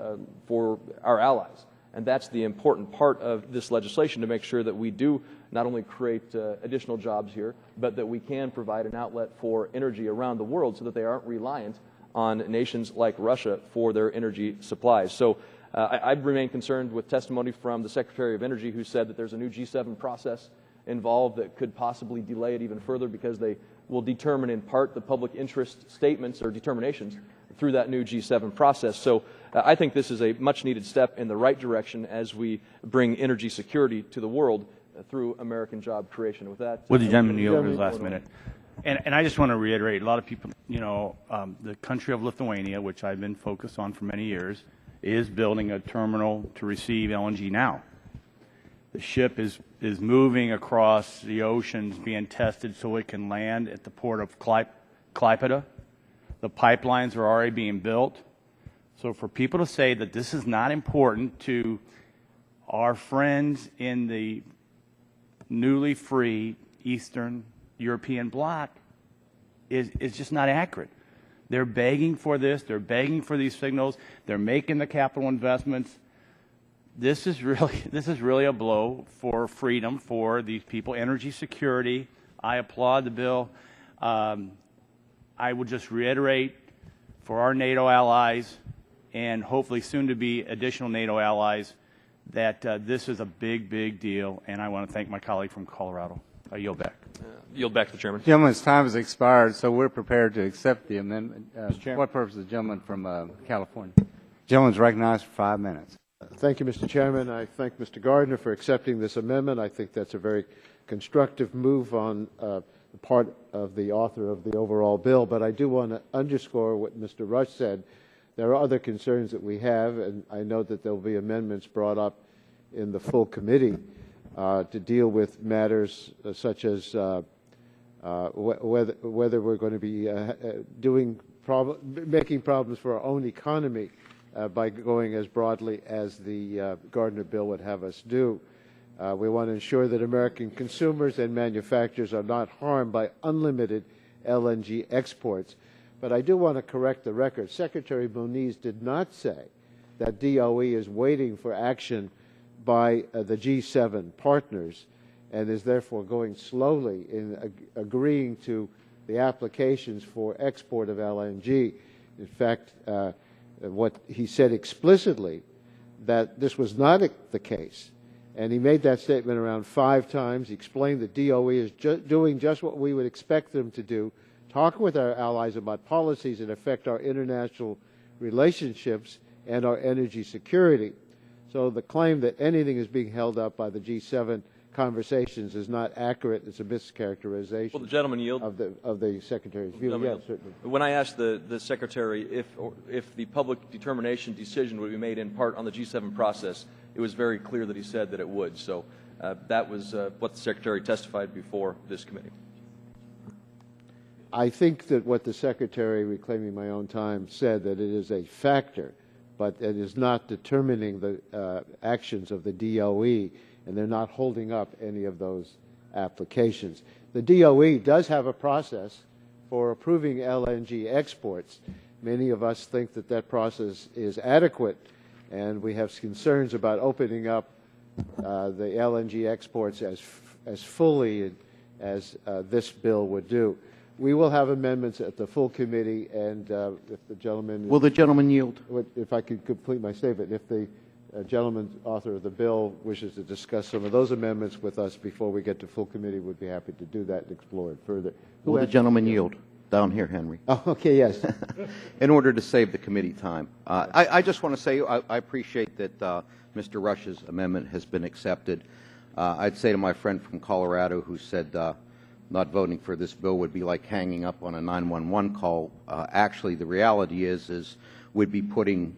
our allies. And that's the important part of this legislation, to make sure that we do not only create additional jobs here, but that we can provide an outlet for energy around the world so that they aren't reliant on nations like Russia for their energy supplies. So I remain concerned with testimony from the Secretary of Energy, who said that there's a new G7 process involved that could possibly delay it even further, because they will determine in part the public interest statements or determinations through that new G7 process. So I think this is a much needed step in the right direction as we bring energy security to the world through American job creation. With that, would the gentleman yield his last minute? And I just want to reiterate, a lot of people, the country of Lithuania, which I've been focused on for many years, is building a terminal to receive LNG now. The ship is moving across the oceans, being tested so it can land at the port of Klaipėda. The pipelines are already being built. So for people to say that this is not important to our friends in the newly free Eastern European bloc is just not accurate. They're begging for this. They're begging for these signals. They're making the capital investments. This is really a blow for freedom for these people. Energy security. I applaud the bill. I will just reiterate for our NATO allies and hopefully soon to be additional NATO allies that this is a big, big deal, and I want to thank my colleague from Colorado. I yield back. Yield back to the chairman. Gentleman's time has expired, so we're prepared to accept the amendment. What purpose is the gentleman from California? Gentleman's recognized for 5 minutes. Thank you, Mr. Chairman. I thank Mr. Gardner for accepting this amendment. I think that's a very constructive move on the part of the author of the overall bill. But I do want to underscore what Mr. Rush said. There are other concerns that we have, and I know that there will be amendments brought up in the full committee to deal with matters such as whether we're going to be making problems for our own economy by going as broadly as the Gardner bill would have us do. We want to ensure that American consumers and manufacturers are not harmed by unlimited LNG exports. But I do want to correct the record. Secretary Moniz did not say that DOE is waiting for action by the G7 partners and is therefore going slowly in agreeing to the applications for export of LNG. In fact, what he said explicitly, that this was not the case. And he made that statement around 5 times. He explained that DOE is doing just what we would expect them to do, talk with our allies about policies that affect our international relationships and our energy security. So the claim that anything is being held up by the G7 conversations is not accurate. It's a mischaracterization. Will the gentleman yield? Of the Secretary's view. Yes, certainly. When I asked the Secretary if the public determination decision would be made in part on the G7 process, it was very clear that he said that it would. So that was what the Secretary testified before this committee. I think that what the Secretary, reclaiming my own time, said that it is a factor, but it is not determining the actions of the DOE, and they're not holding up any of those applications. The DOE does have a process for approving LNG exports. Many of us think that that process is adequate, and we have concerns about opening up the LNG exports as fully as this bill would do. We will have amendments at the full committee, and if the gentleman... Will the gentleman yield? If I could complete my statement. If the gentleman, author of the bill, wishes to discuss some of those amendments with us before we get to full committee, we'd be happy to do that and explore it further. Will the gentleman yield? Down here, Henry. Oh, okay, yes. In order to save the committee time. I just want to say I appreciate that Mr. Rush's amendment has been accepted. I'd say to my friend from Colorado who said not voting for this bill would be like hanging up on a 911 call. Actually, the reality is we'd be putting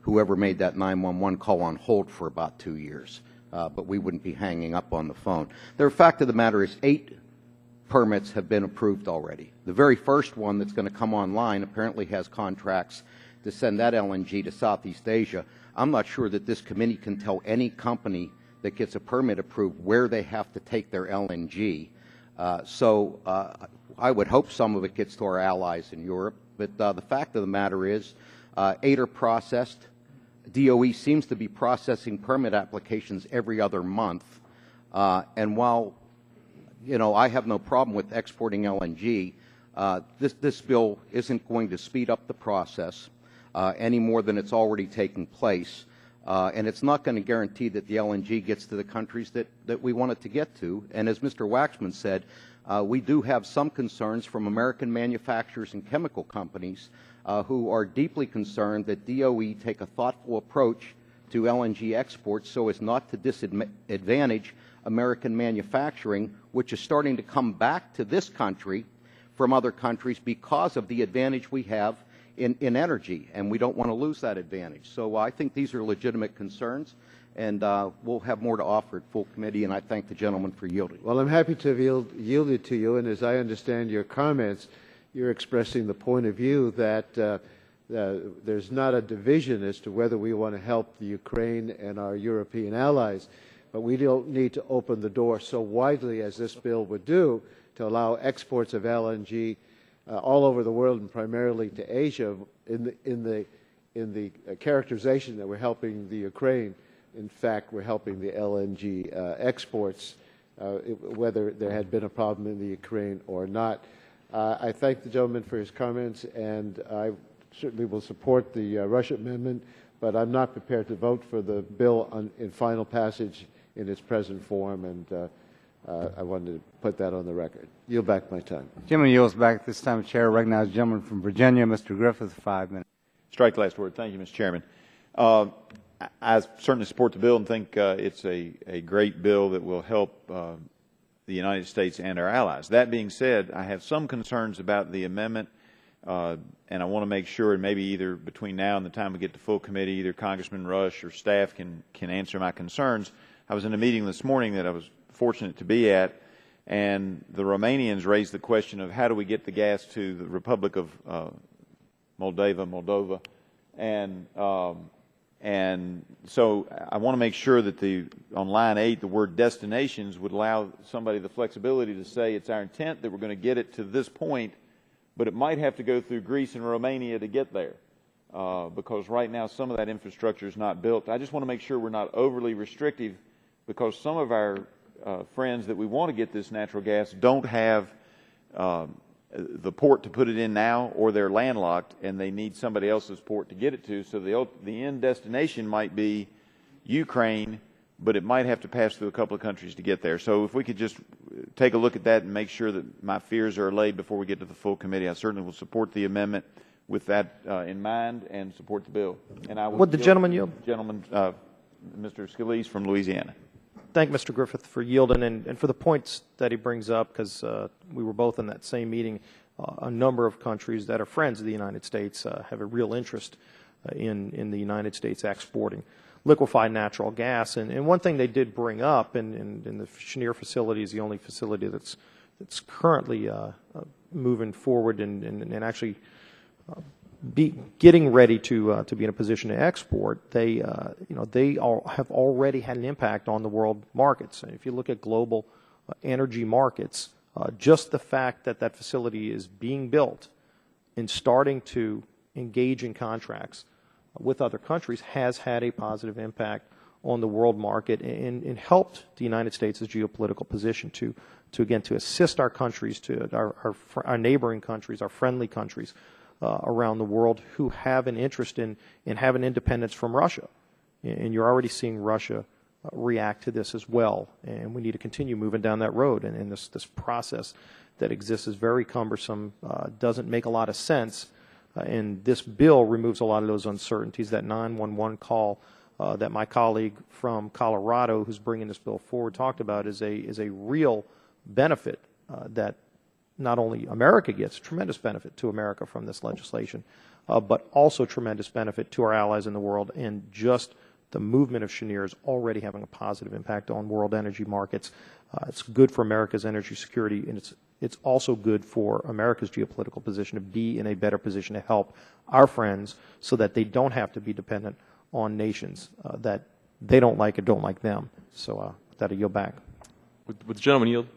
whoever made that 911 call on hold for about 2 years. But we wouldn't be hanging up on the phone. The fact of the matter is 8 permits have been approved already. The very first one that's going to come online apparently has contracts to send that LNG to Southeast Asia. I'm not sure that this committee can tell any company that gets a permit approved where they have to take their LNG. So I would hope some of it gets to our allies in Europe. But the fact of the matter is 8 are processed. DOE seems to be processing permit applications every other month. And while I have no problem with exporting LNG, this bill isn't going to speed up the process any more than it's already taking place. And it's not going to guarantee that the LNG gets to the countries that we want it to get to. And as Mr. Waxman said, we do have some concerns from American manufacturers and chemical companies who are deeply concerned that DOE take a thoughtful approach to LNG exports so as not to disadvantage American manufacturing, which is starting to come back to this country from other countries because of the advantage we have in energy, and we don't want to lose that advantage. So I think these are legitimate concerns, and we'll have more to offer at full committee, and I thank the gentleman for yielding. Well, I'm happy to have yielded to you, and as I understand your comments, you're expressing the point of view that there's not a division as to whether we want to help the Ukraine and our European allies, but we don't need to open the door so widely as this bill would do to allow exports of LNG all over the world and primarily to Asia in the characterization that we're helping the Ukraine. In fact, we're helping the LNG exports, whether there had been a problem in the Ukraine or not. I thank the gentleman for his comments, and I certainly will support the Russia amendment, but I'm not prepared to vote for the bill in final passage in its present form, and I wanted to put that on the record. Yield back my time. Gentleman yields back at this time. Chair recognizes the gentleman from Virginia, Mr. Griffith, 5 minutes. Strike the last word. Thank you, Mr. Chairman. I certainly support the bill and think it's a great bill that will help the United States and our allies. That being said, I have some concerns about the amendment, and I want to make sure, and maybe either between now and the time we get to full committee, either Congressman Rush or staff can answer my concerns. I was in a meeting this morning that I was fortunate to be at, and the Romanians raised the question of how do we get the gas to the Republic of Moldova, and so I want to make sure that on line 8, the word destinations would allow somebody the flexibility to say it's our intent that we're going to get it to this point, but it might have to go through Greece and Romania to get there, because right now some of that infrastructure is not built. I just want to make sure we're not overly restrictive, because some of our friends that we want to get this natural gas don't have the port to put it in now, or they're landlocked and they need somebody else's port to get it to. So the end destination might be Ukraine, but it might have to pass through a couple of countries to get there. So if we could just take a look at that and make sure that my fears are allayed before we get to the full committee, I certainly will support the amendment with that in mind and support the bill. And I would the gentleman yield? Gentleman, Mr. Scalise from Louisiana. Thank Mr. Griffith for yielding and for the points that he brings up, because we were both in that same meeting. A number of countries that are friends of the United States have a real interest in the United States exporting liquefied natural gas. And one thing they did bring up, and the Cheniere facility is the only facility that's currently moving forward and actually getting ready to be in a position to export. They have already had an impact on the world markets. And if you look at global energy markets, just the fact that that facility is being built and starting to engage in contracts with other countries has had a positive impact on the world market and helped the United States' geopolitical position to assist our countries, to our neighboring countries, our friendly countries around the world who have an interest in having independence from Russia. And you're already seeing Russia react to this as well. And we need to continue moving down that road. And this process that exists is very cumbersome, doesn't make a lot of sense. And this bill removes a lot of those uncertainties. That 911 call that my colleague from Colorado, who's bringing this bill forward, talked about is a real benefit that not only America gets tremendous benefit to America from this legislation, but also tremendous benefit to our allies in the world, and just the movement of Cheniere is already having a positive impact on world energy markets. It's good for America's energy security, and it's also good for America's geopolitical position to be in a better position to help our friends so that they don't have to be dependent on nations that they don't like or don't like them. So with that, I yield back. Would the gentleman yield?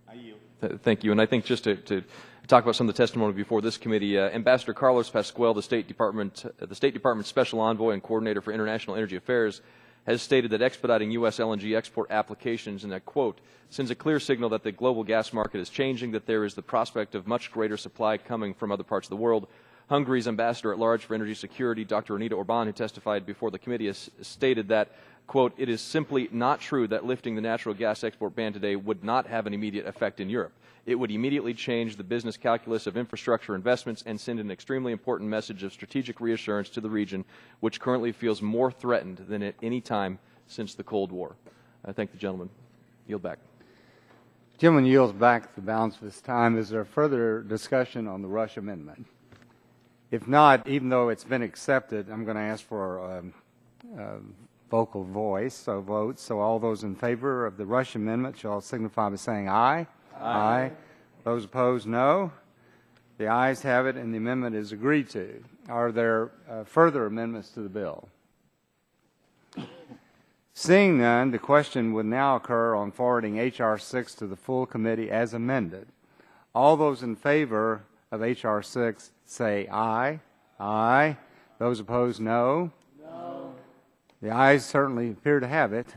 I yield. Thank you. And I think just to talk about some of the testimony before this committee, Ambassador Carlos Pascual, the State Department's Special Envoy and Coordinator for International Energy Affairs, has stated that expediting U.S. LNG export applications, and I quote, sends a clear signal that the global gas market is changing, that there is the prospect of much greater supply coming from other parts of the world. Hungary's Ambassador at Large for Energy Security, Dr. Anita Orban, who testified before the committee, has stated that, quote, it is simply not true that lifting the natural gas export ban today would not have an immediate effect in Europe. It would immediately change the business calculus of infrastructure investments and send an extremely important message of strategic reassurance to the region, which currently feels more threatened than at any time since the Cold War. I thank the gentleman. Yield back. Gentleman yields back the balance of his time. Is there further discussion on the Rush amendment? If not, even though it's been accepted, I'm going to ask for vocal voice, so vote. So all those in favor of the Rush amendment shall signify by saying aye. Aye. Those opposed, no. The ayes have it, and the amendment is agreed to. Are there further amendments to the bill? Seeing none, the question would now occur on forwarding H.R. 6 to the full committee as amended. All those in favor of H.R. 6 say aye. Aye. Those opposed, no. No. The ayes certainly appear to have it.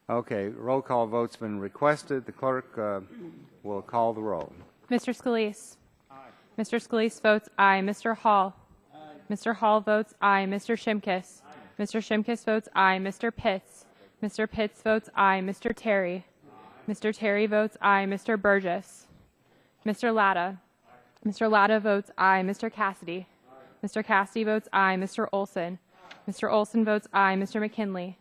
Okay, roll call vote's been requested. The clerk will call the roll. Mr. Scalise. Aye. Mr. Scalise votes aye. Mr. Hall. Aye. Mr. Hall votes aye. Mr. Shimkus. Aye. Mr. Shimkus votes aye. Mr. Pitts. Mr. Pitts votes aye. Mr. Terry. Aye. Mr. Terry votes aye. Mr. Burgess. Mr. Latta. Aye. Mr. Latta votes aye. Mr. Cassidy. Aye. Mr. Cassidy votes aye. Mr. Olson. Aye. Mr. Olson votes aye. Mr. McKinley.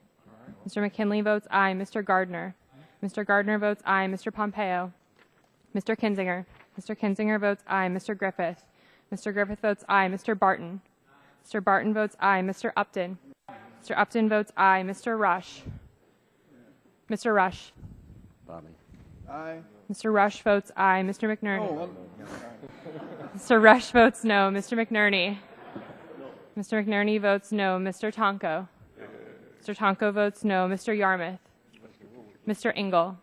Mr. McKinley votes aye. Mr. Gardner. Mr. Gardner votes aye. Mr. Pompeo. Mr. Kinzinger. Mr. Kinzinger votes aye. Mr. Griffith. Mr. Griffith votes aye. Mr. Barton. Mr. Barton votes aye. Mr. Upton. Mr. Upton votes aye. Mr. Rush. Mr. Rush. Bobby. Aye. Mr. Rush votes aye. Mr. McNerney. Mr. Rush votes no. Mr. McNerney. Mr. McNerney votes no. Mr. Tonko. Mr. Tonko votes no. Mr. Yarmouth. Mr. Engel.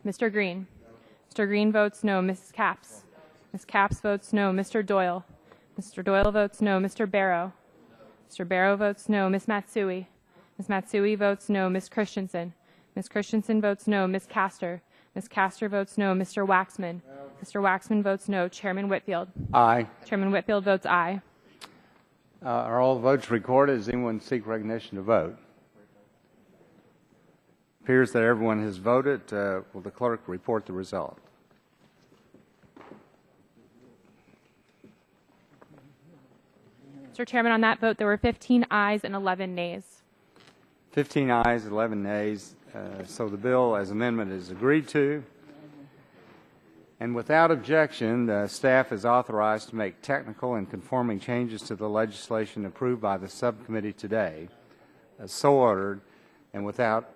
Mr. Green. Mr. Green votes no. Mrs. Capps. Ms. Capps votes no. Mr. Doyle. Mr. Doyle votes no. Mr. Barrow. Mr. Barrow votes no. Ms. Matsui. Ms. Matsui votes no. Ms. Christensen. Ms. Christensen votes no. Ms. Castor. Ms. Castor votes no. Mr. Waxman. Mr. Waxman votes no. Chairman Whitfield. Aye. Chairman Whitfield votes aye. Are all the votes recorded? Does anyone seek recognition to vote? Appears that everyone has voted. Will the clerk report the result? Mr. Chairman, on that vote, there were 15 ayes and 11 nays. 15 ayes, 11 nays. So the bill as amendment is agreed to. And without objection, the staff is authorized to make technical and conforming changes to the legislation approved by the subcommittee today. So ordered, and without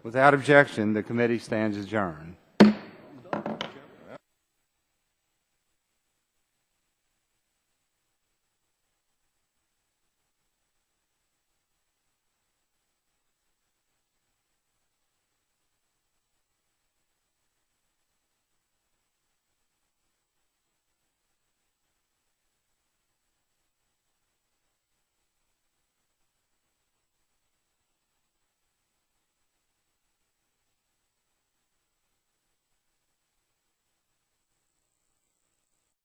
objection, the committee stands adjourned.